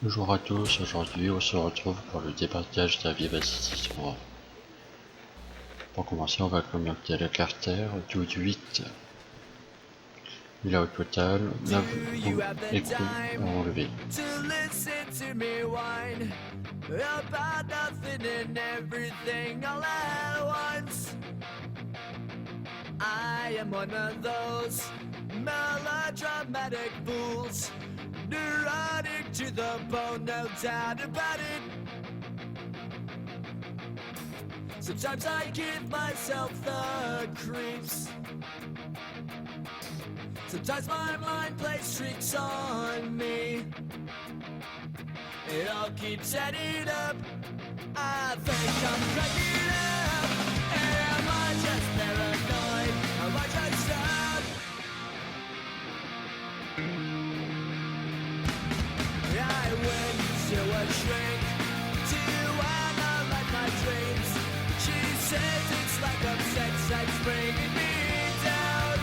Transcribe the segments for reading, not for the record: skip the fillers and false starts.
Bonjour à tous, aujourd'hui on se retrouve pour le départage d'un investissement. Pour commencer, on va commenter le carter du 8. Il a au total 9 écrous à enlever. About nothing and everything all at once. I am one of those melodramatic fools, neurotic to the bone, no doubt about it. Sometimes I give myself the creeps. Sometimes my mind plays tricks on me. It all keeps adding up. I think I'm cracking up. Am I just paranoid? Am I just sad? I went to a shrink to analyze my dreams. She says it's like a sex that's bringing me down.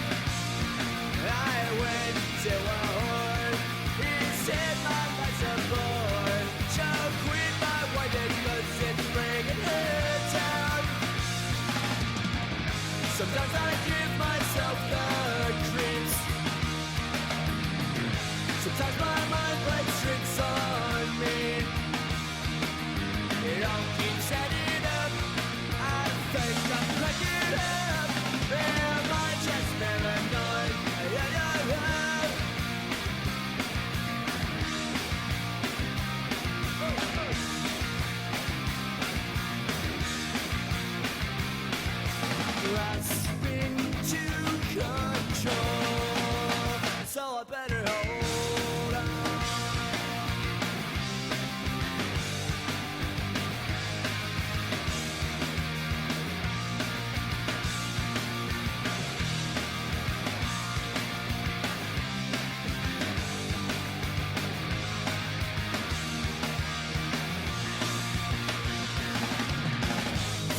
I went to a whore. He said my life's a bore. So quit my white cause it's bringing her down. Sometimes I give myself the creeps. Sometimes my mind plays tricks on me. It all keeps adding up. I think I'm cracking up. Am I just paranoid? Grasping to control, so I better hold on.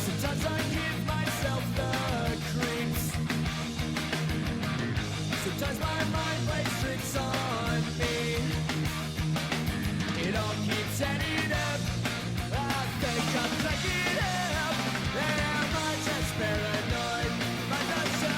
Sometimes I give myself the creeps. Sometimes my mind plays tricks on me. It all keeps adding up. I think I'm cracking up. Am I just paranoid? Am I just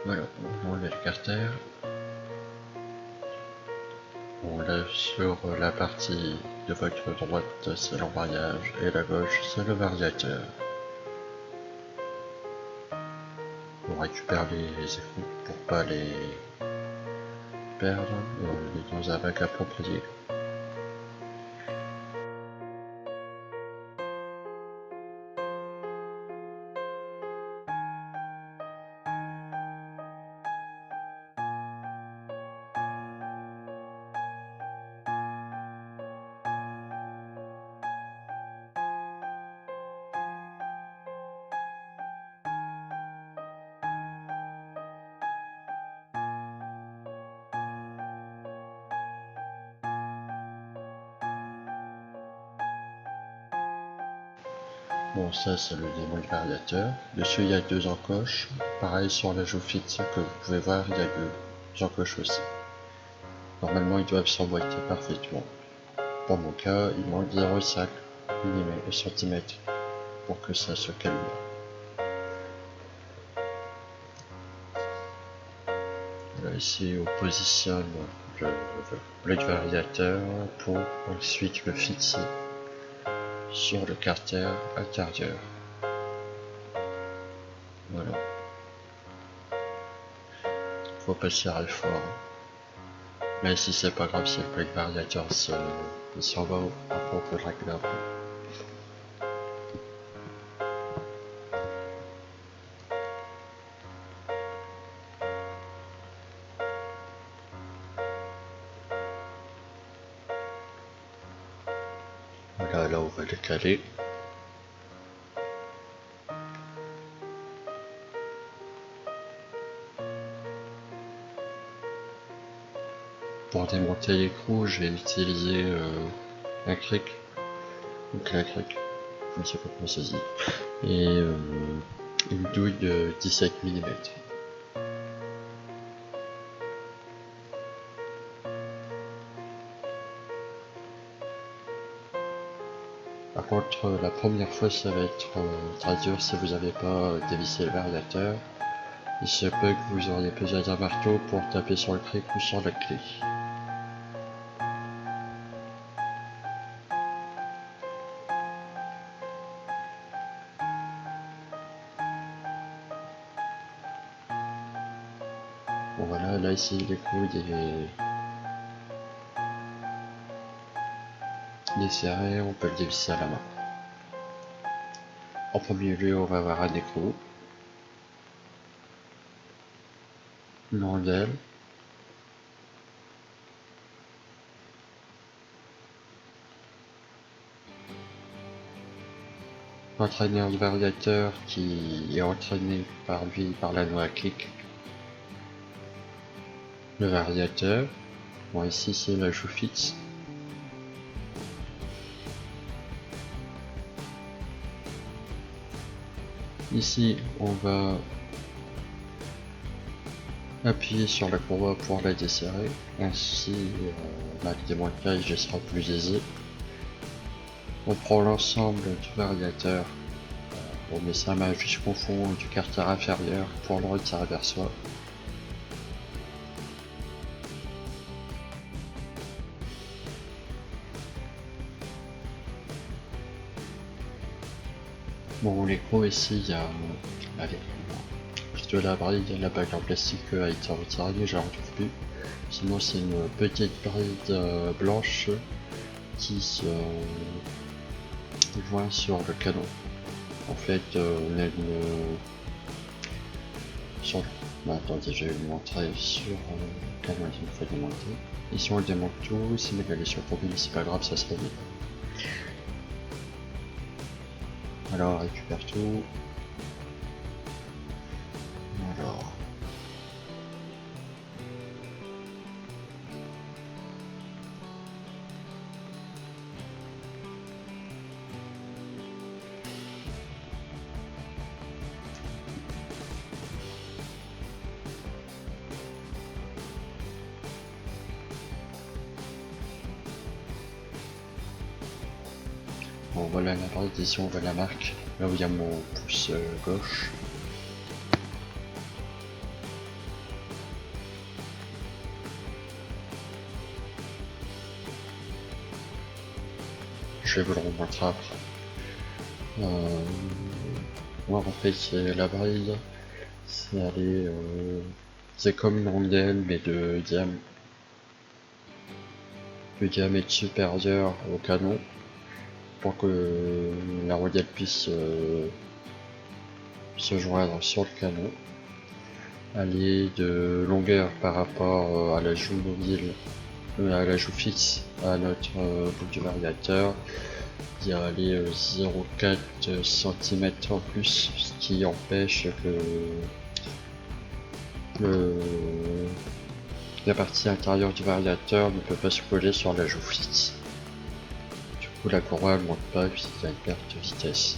Voilà, on enlève le carter. On lève sur la partie de votre droite, c'est l'embrayage, et la gauche, c'est le variateur. On récupère les écrous pour pas les perdre et on les met dans un bac approprié. Bon, ça c'est le démon du variateur. Dessus il y a deux encoches. Pareil sur la joue fixe que vous pouvez voir, il y a deux encoches aussi. Normalement ils doivent s'emboîter parfaitement. Pour mon cas, il manque 0,5 cm pour que ça se calme. Voilà, ici on positionne le bloc variateur pour ensuite le fixer sur le carter intérieur. Voilà. Faut pas serrer fort. Mais si c'est pas grave, si le bloc variateur s'en va, après on peut le régler après. Voilà, là on va le caler. Pour démonter l'écrou, j'ai utilisé un cric, donc un cric, je ne sais pas comment ça se dit, et une douille de 17 mm. Par contre, la première fois, ça va être très dur si vous n'avez pas dévissé le variateur. Il se peut que vous auriez besoin d'un marteau pour taper sur le cric ou sur la clé. Bon voilà, là ici l'écrou il est serré, on peut le dévisser à la main. En premier lieu, on va avoir un écrou, une rondelle, l'entraîneur du variateur qui est entraîné par lui par l'anneau à clic, le variateur, bon ici c'est la joue fixe, ici on va appuyer sur la courroie pour la desserrer, ainsi le démontage sera plus aisé. On prend l'ensemble du variateur, on met sa main jusqu'au fond du carter inférieur pour le retirer vers soi. Bon, l'écrou ici, il y a de la bride, la bague en plastique a été retirée, je la retrouve plus. Sinon c'est une petite bride blanche qui se joint sur le canon. En fait, on a une... Sur... attendez, je vais vous montrer sur le canon une fois démonté. Ici on le démonte tout, si les galets sont tombés, c'est pas grave, ça se réveille. Alors on récupère tout. Alors... Bon voilà la barre ici, on voit la marque, là où il y a mon pouce gauche. Je vais vous le remontrer après. Moi en fait c'est la bride, c'est comme une rondelle mais de diamètre supérieur au canon pour que la rondelle puisse se joindre sur le canon. Elle est de longueur par rapport à la joue mobile, à la joue fixe à notre boucle du variateur. Il y a les 0,4 cm en plus, ce qui empêche que la partie intérieure du variateur ne peut pas se coller sur la joue fixe. Du coup la courroie ne monte pas et puis il y a une perte de vitesse.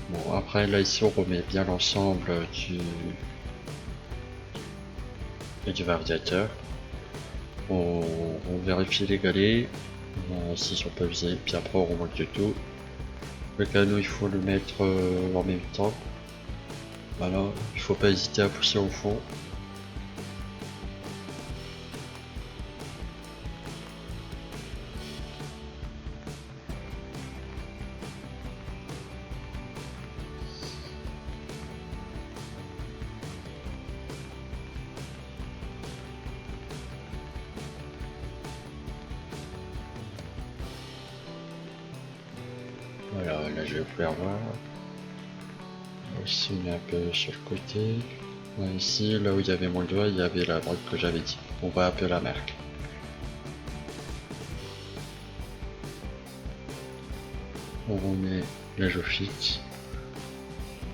Bon après là ici on remet bien l'ensemble du variateur. On vérifie les galets, s'ils sont pas usés, puis après on remonte du tout. Le canon il faut le mettre en même temps. Voilà, il faut pas hésiter à pousser au fond. Voilà, là je vais pouvoir voir. Aussi on met un peu sur le côté. Ouais, ici, là où il y avait mon doigt, il y avait la droite que j'avais dit. On voit un peu la marque. On remet les jeux fixes,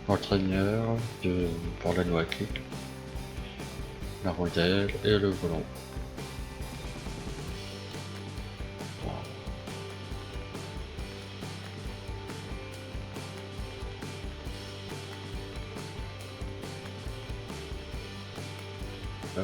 l'entraîneur pour la noix kick, la rondelle et le volant. Euh,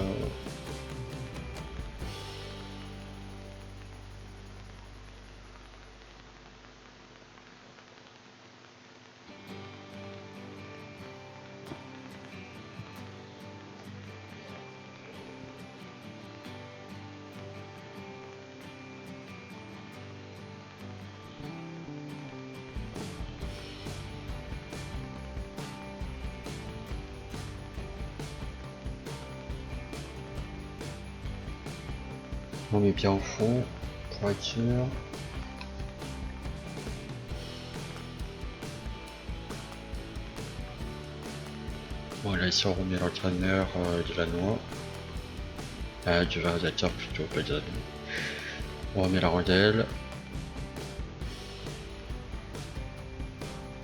on met bien au fond pour être sûr. Voilà, ici on remet l'entraîneur de la noix. Du radiateur plutôt, pas de la noix. On remet la rondelle.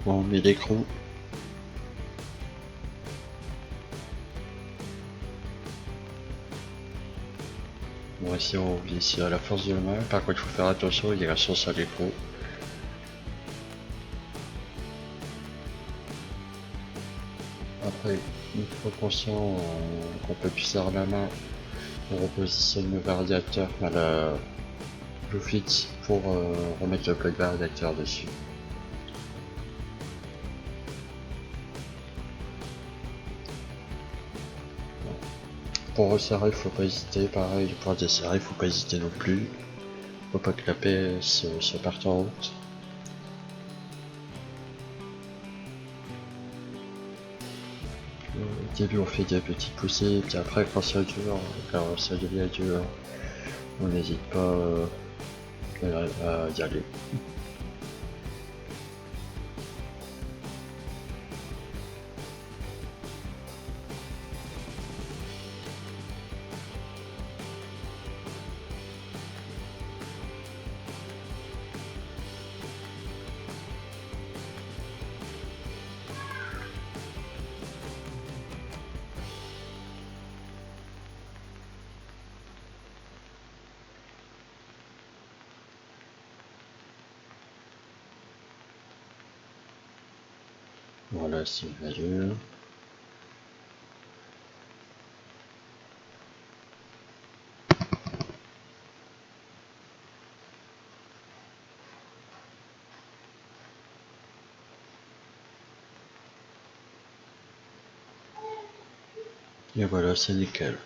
On met l'écrou. Bon, ici on oublie ici à la force de la main. Par contre, il faut faire attention, il y a la sauce à l'écrou. Après, une fois conscient qu'on peut plus serrer la main, on repositionne le radiateur à la Bluefit pour remettre le plug radiateur dessus. Pour resserrer, il faut pas hésiter, pareil, pour desserrer, il faut pas hésiter non plus. Faut pas que la paix se parte en route. Au début, on fait des petites poussées, puis après, quand ça dure, quand ça devient dur, on n'hésite pas à y aller. Voilà, c'est merveilleux. Et voilà, c'est nickel.